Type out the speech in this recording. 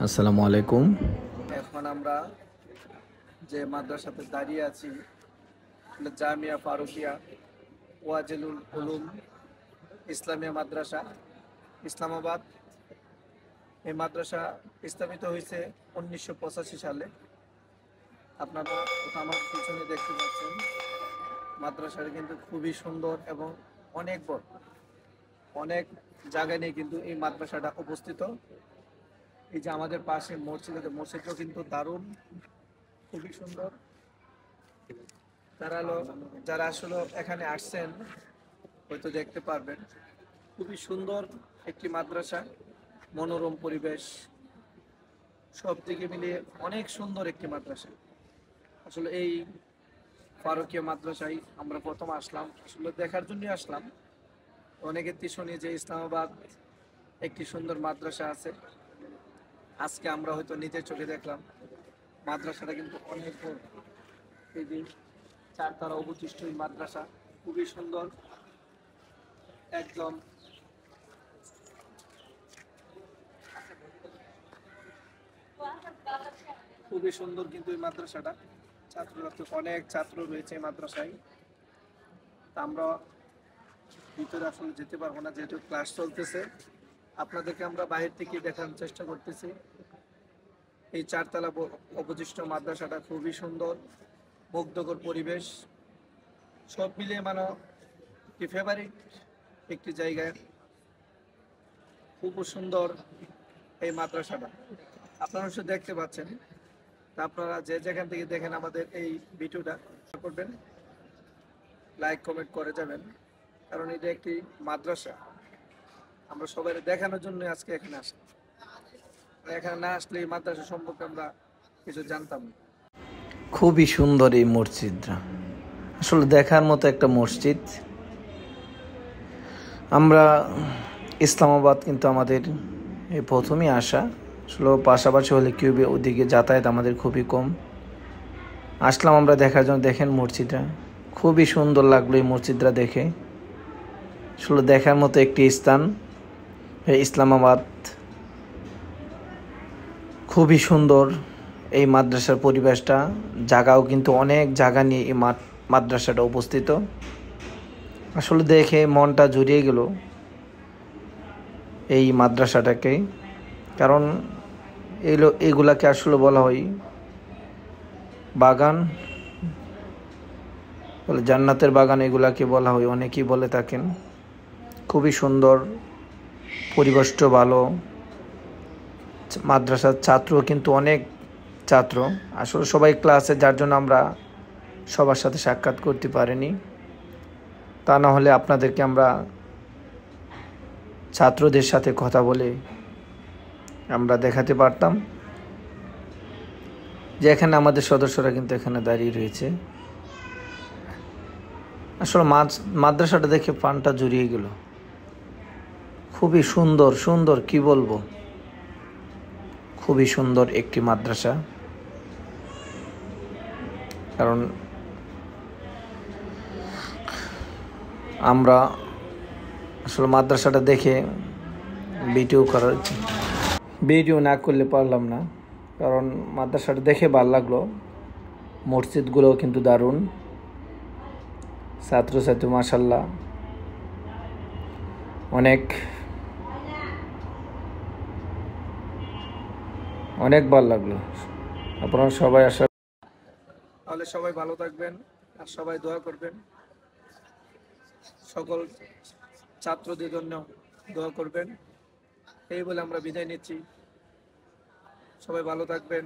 আসসালামু আলাইকুম। এখন আমরা যে মাদ্রাসাতে দাঁড়িয়ে আছি জামিয়া ফারুকিয়া ওয়াজিলুল উলুম ইসলামিয়া মাদ্রাসা ইসলামাবাদ। এই মাদ্রাসা স্থাপিত হয়েছে 1985 সালে। আপনারা আমার পিছনে দেখতে পাচ্ছেন মাদ্রাসাটা কিন্তু খুবই সুন্দর এবং অনেক বড়, অনেক জায়গা নিয়ে কিন্তু এই মাদ্রাসাটা অবস্থিত। এই যে আমাদের পাশে মসজিদও কিন্তু দারুণ, খুবই সুন্দর। যারা আসলে এখানে আসছেন হয়তো দেখতে পারবেন, খুবই সুন্দর একটি মাদ্রাসা, মনোরম পরিবেশ, সব দিকে মিলিয়ে অনেক সুন্দর একটি মাদ্রাসা। আসলে এই ফারুকিয়া মাদ্রাসায় আমরা প্রথম আসলাম, আসলে দেখার জন্যই আসলাম। অনেকের শুনি যে ইসলামাবাদ একটি সুন্দর মাদ্রাসা আছে, আজকে আমরা হয়তো নিজের চোখে দেখলাম। মাদ্রাসাটা কিন্তু অনেক বড়। এই যে চারতলা অবশিষ্ট এই মাদ্রাসা খুবই সুন্দর, একদম খুবই সুন্দর কিন্তু এই মাদ্রাসাটা। অনেক ছাত্র রয়েছে এই মাদ্রাসায়। তা আমরা ভিতরে আসলে যেতে পারবো না যেহেতু ক্লাস চলতেছে, আপনাদেরকে আমরা বাইরে থেকে দেখানোর চেষ্টা করতেছি। এই চারতলা অবশিষ্ট মাদ্রাসাটা খুবই সুন্দর, মুগ্ধকর পরিবেশ, সব মিলিয়ে মানে কি ফেভারিট একটি জায়গায়। খুব সুন্দর এই মাদ্রাসাটা, আপনারা শুধু দেখতে পাচ্ছেন। তা আপনারা যে যেখান থেকে দেখেন আমাদের এই ভিডিওটা করবেন, লাইক কমেন্ট করে যাবেন, কারণ এটা একটি মাদ্রাসা। আমরা সবাই দেখানোর জন্য আজকে এখানে আসি। এখানে না আসলে এই মাদ্রাসা সম্পর্কে আমরা কিছু জানতাম না। খুবই সুন্দর এই মসজিদটা, আসলে দেখার মতো একটা মসজিদ। আমরা ইসলামাবাদ কিন্তু আমাদের এই প্রথমই আসা, আসলে পাশাপাশি হলে কেউ ওদিকে যাতায়াত আমাদের খুবই কম। আসলাম আমরা দেখার জন্য। দেখেন মসজিদটা খুবই সুন্দর লাগলো, এই মসজিদটা দেখে। আসলে দেখার মতো একটি স্থান এই ইসলামাবাদ, খুবই সুন্দর এই মাদ্রাসার পরিবেশটা। জায়গাও কিন্তু অনেক জায়গা নিয়ে এই মাদ্রাসাটা অবস্থিত। আসলে দেখে মনটা জুড়িয়ে গেল এই মাদ্রাসাটাকে, কারণ এগুলাকে আসলে বলা হয় বাগান, বলে জান্নাতের বাগান এগুলাকে বলা হয়, অনেকেই বলে থাকেন। খুবই সুন্দর, পরিবেশটা ভালো। মাদ্রাসার ছাত্র কিন্তু অনেক ছাত্র, আসলে সবাই ক্লাসে, যার জন্য আমরা সবার সাথে সাক্ষাৎ করতে পারিনি। তা না হলে আপনাদেরকে আমরা ছাত্রদের সাথে কথা বলে আমরা দেখাতে পারতাম যে এখানে আমাদের সদস্যরা কিন্তু এখানে দাঁড়িয়ে রয়েছে। আসলে মাদ্রাসাটা দেখে প্রাণটা জুড়িয়ে গেল। খুবই সুন্দর সুন্দর, কি বলবো, খুবই সুন্দর একটি মাদ্রাসা। কারণ আমরা আসলে মাদ্রাসাটা দেখে ভিডিও না করলে পারলাম না, কারণ মাদ্রাসাটা দেখে ভালো লাগলো। মসজিদগুলোও কিন্তু দারুণ, ছাত্রছাত্রী মাশাআল্লাহ অনেক অনেক ভালো লাগলো। আপনারা সবাই তাহলে সবাই ভালো থাকবেন আর সবাই দোয়া করবেন, সকল ছাত্রদের জন্য দোয়া করবেন। এই বলে আমরা বিদায় নিচ্ছি। সবাই ভালো থাকবেন।